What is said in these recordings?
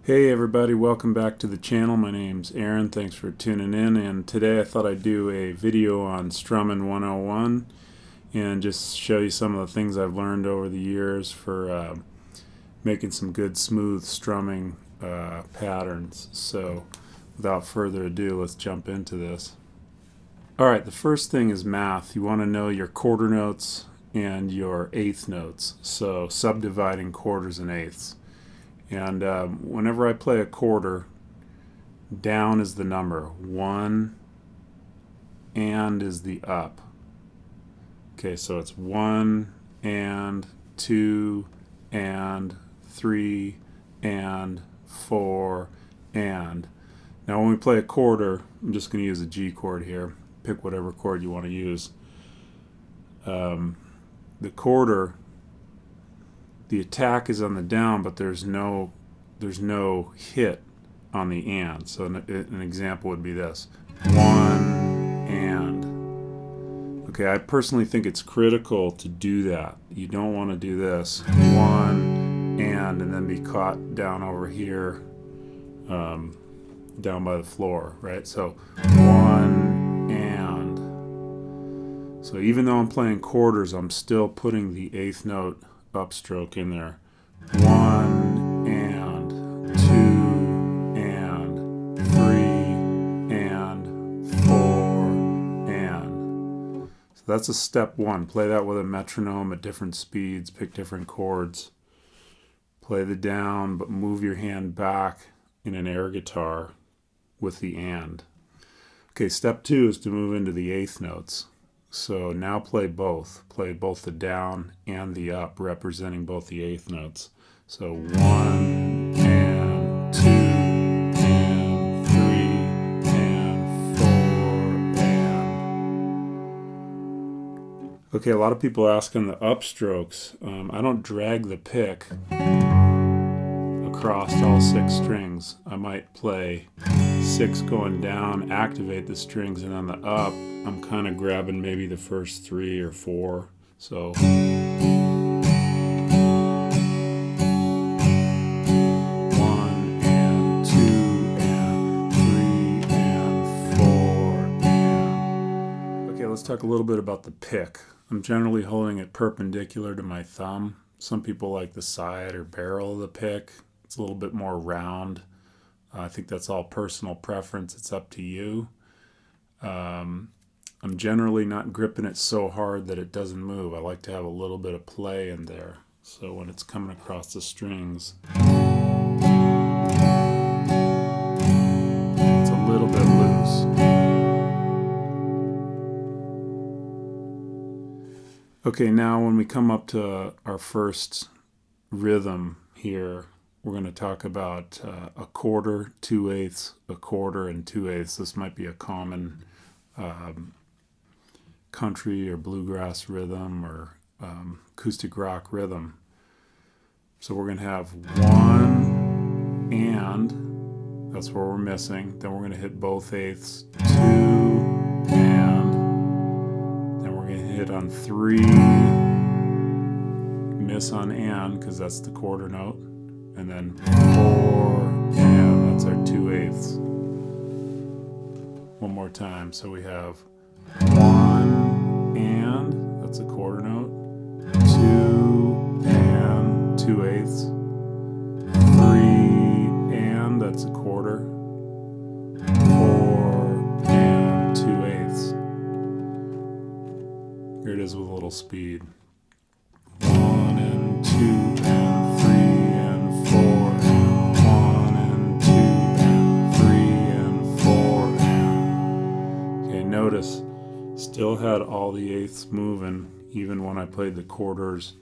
Hey everybody, welcome back to the channel. My name's Aaron. Thanks for tuning in, and today I thought I'd do a video on Strumming 101 and just show you some of the things I've learned over the years for making some good smooth strumming patterns. So without further ado, let's jump into this. Alright, the first thing is math. You want to know your quarter notes and your eighth notes, so subdividing quarters and eighths. And whenever I play a quarter, down is the number, 1 and is the up. Okay, so it's 1 and 2 and 3 and 4 and. Now when we play a quarter, I'm just going to use a G chord here. Pick whatever chord you want to use. The quarter, the attack is on the down, but there's no hit on the and. So an example would be this: 1 and. Okay, I personally think it's critical to do that. You don't want to do this 1 and then be caught down over here, down by the floor, right? So 1 and. So even though I'm playing quarters, I'm still putting the eighth note upstroke in there. 1 and 2 and 3 and 4 and. So that's a step one. Play that with a metronome at different speeds, pick different chords. Play the down, but move your hand back in an air guitar with the and. Okay, step two is to move into the eighth notes. So now play both. Play both the down and the up, representing both the eighth notes. So 1 and 2 and 3 and 4 and. Okay, a lot of people ask on the upstrokes. I don't drag the pick across all 6 strings. I might play 6 going down, activate the strings, and on the up, I'm kind of grabbing maybe the first 3 or 4. So 1 and 2 and 3 and 4 and. Okay, let's talk a little bit about the pick. I'm generally holding it perpendicular to my thumb. Some people like the side or barrel of the pick. It's a little bit more round. I think that's all personal preference. It's up to you. I'm generally not gripping it so hard that it doesn't move. I like to have a little bit of play in there. So when it's coming across the strings, it's a little bit loose. Okay, now when we come up to our first rhythm here, we're going to talk about a quarter, 2/8, a quarter, and 2/8. This might be a common country or bluegrass rhythm or acoustic rock rhythm. So we're going to have 1 and, that's where we're missing. Then we're going to hit both eighths, 2 and, then we're going to hit on 3, miss on and because that's the quarter note, and then 4 and that's our 2/8. One more time. So we have 1 and, that's a quarter note, 2 and 2/8, 3 and, that's a quarter, 4 and 2/8. Here it is with a little speed. 1 and 2 and 3 and 4 and 1 and 2 and 3 and 4 and. Okay, notice, still had all the eighths moving even when I played the quarters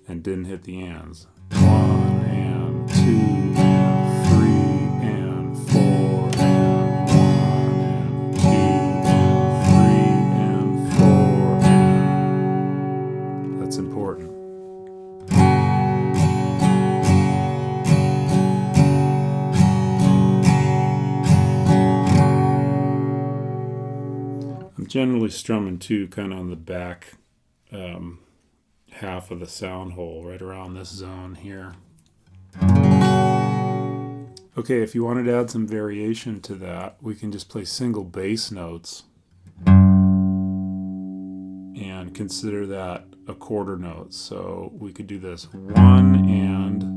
and didn't hit the ands. 1 and 2 and 3 and 4 and 1 and 2 and 3 and 4 and. That's important. I'm generally strumming too, kind of on the back half of the sound hole, right around this zone here. Okay, if you wanted to add some variation to that, we can just play single bass notes and consider that a quarter note. So we could do this 1 and 2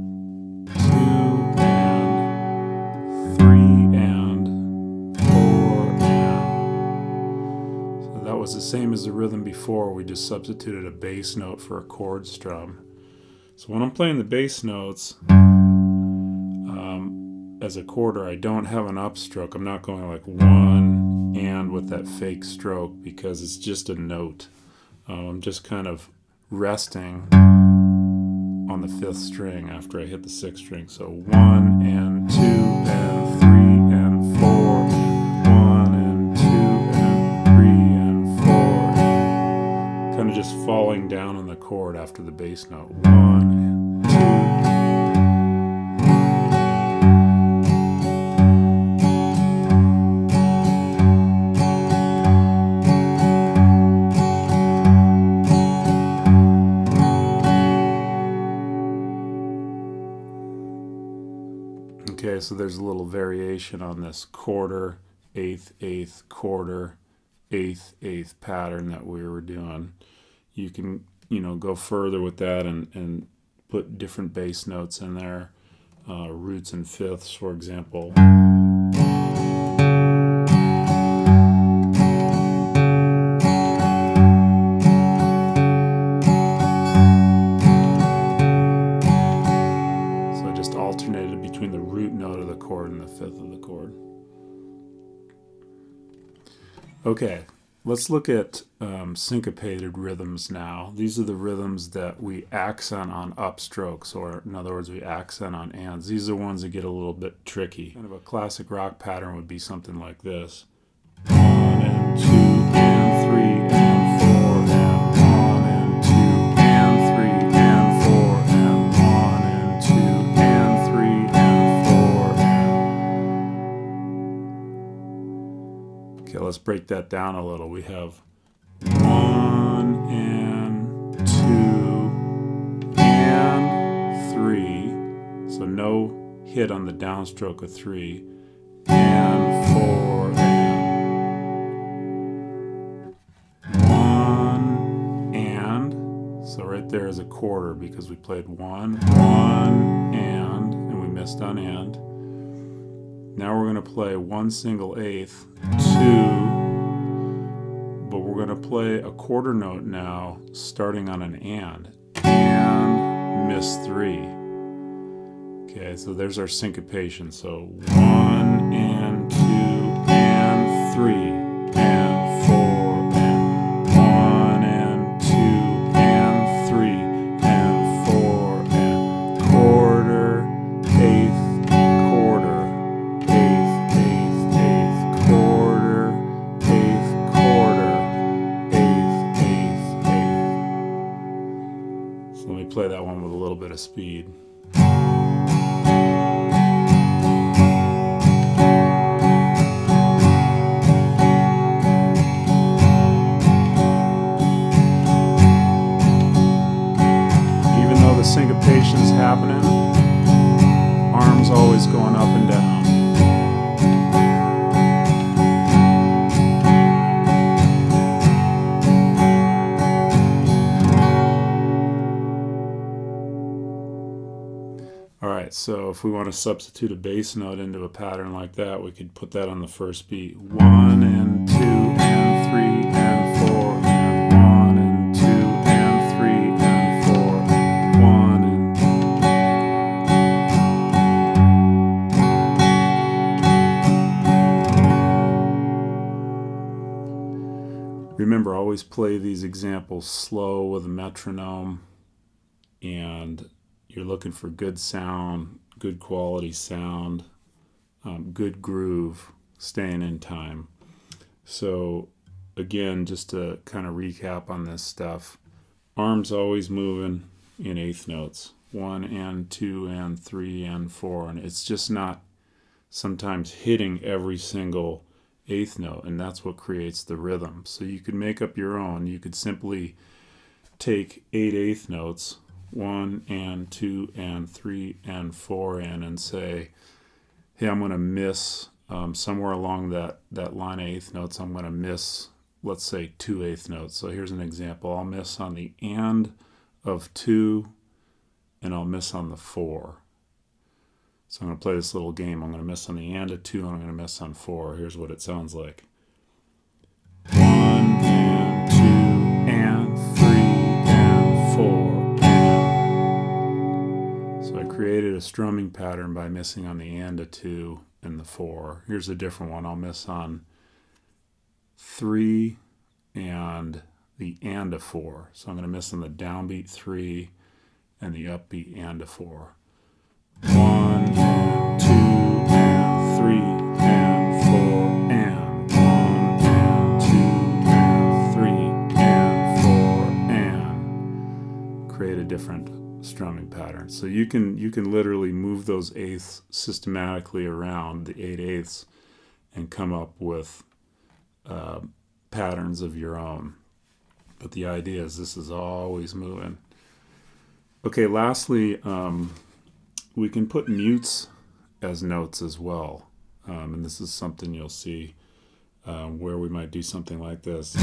and 3 and 4 and. So that was the same as the rhythm before. We just substituted a bass note for a chord strum. So when I'm playing the bass notes as a quarter, I don't have an upstroke. I'm not going like 1 and with that fake stroke because it's just a note. I'm just kind of resting on the 5th string after I hit the 6th string. So 1 and 2 and 3 and 4, 1 and 2 and 3 and 4. Kind of just falling down on the chord after the bass note. 1 and 2. Okay, so there's a little variation on this quarter, eighth, eighth, quarter, eighth, eighth pattern that we were doing. You can, go further with that and put different bass notes in there, roots and fifths, for example. Alternated between the root note of the chord and the 5th of the chord. Okay, let's look at syncopated rhythms now. These are the rhythms that we accent on upstrokes, or in other words, we accent on ands. These are the ones that get a little bit tricky. Kind of a classic rock pattern would be something like this. 1 and 2 and 3 and 4 and 1 and 2 and 3 and 4 and 1 and 2 and 3 and 4 and. Okay, let's break that down a little. We have 1 and 2 and 3, so no hit on the downstroke of 3, and 4 and 1 and, so right there is a quarter because we played 1 and we missed on and. Now we're going to play 1 single eighth, 2, but we're going to play a quarter note now starting on an and miss 3. Okay, so there's our syncopation. So 1 and 2 and 3 and 4 and 1 and 2 and 3 and 4 and quarter, eighth, quarter, eighth, eighth, eighth, quarter, eighth, quarter, eighth, eighth, eighth. So let me play that one with a little bit of speed. The syncopation's happening, arms always going up and down. Alright, so if we want to substitute a bass note into a pattern like that, we could put that on the first beat. 1 and 2 and 3 and 4 and 1 and 2 and 3 and 4. Remember, always play these examples slow with a metronome, and you're looking for good sound, good quality sound, good groove, staying in time. So again, just to kind of recap on this stuff, arms always moving in eighth notes, 1 and 2 and 3 and 4, and it's just not sometimes hitting every single eighth note, and that's what creates the rhythm. So you could make up your own. You could simply take 8 eighth notes, 1 and 2 and 3 and 4 and say, hey, I'm going to miss somewhere along that line of eighth notes, I'm going to miss, let's say, 2 eighth notes. So here's an example. I'll miss on the and of 2, and I'll miss on the 4. So I'm going to play this little game. I'm going to miss on the and of 2, and I'm going to miss on 4. Here's what it sounds like. 1 and 2 and 3 and 4 and. So I created a strumming pattern by missing on the and of 2 and the 4. Here's a different one. I'll miss on 3 and the and of 4. So I'm going to miss on the downbeat 3 and the upbeat and of 4. 1 and 2 and 3 and 4 and 1 and 2 and 3 and 4 and. Create a different strumming pattern. So you can literally move those eighths systematically around, the 8 eighths, and come up with patterns of your own. But the idea is this is always moving. Okay, lastly, we can put mutes as notes as well. And this is something you'll see where we might do something like this.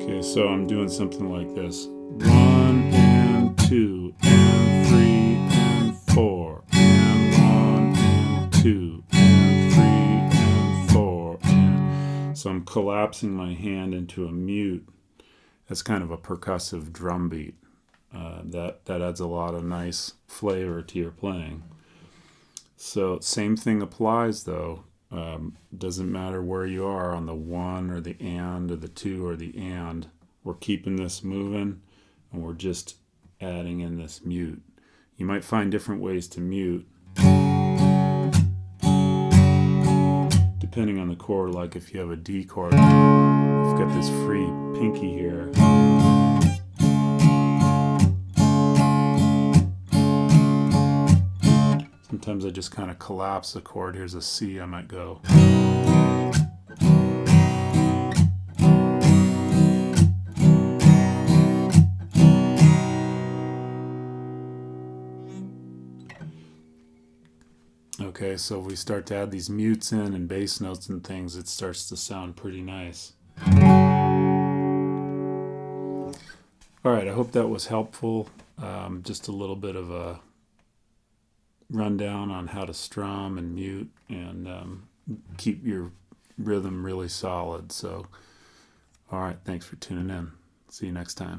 Okay, so I'm doing something like this. 1 and 2 and 3 and 4 and 1 and 2 and 3 and 4 and. So I'm collapsing my hand into a mute. That's kind of a percussive drum beat. That adds a lot of nice flavor to your playing. So same thing applies though. Doesn't matter where you are on the 1 or the and or the 2 or the and. We're keeping this moving and we're just adding in this mute. You might find different ways to mute depending on the chord. Like if you have a D chord, you've got this free pinky here. Sometimes I just kind of collapse the chord. Here's a C, I might go. Okay, so if we start to add these mutes in and bass notes and things, it starts to sound pretty nice. All right, I hope that was helpful. Just a little bit of a rundown on how to strum and mute and keep your rhythm really solid. So, all right, thanks for tuning in. See you next time.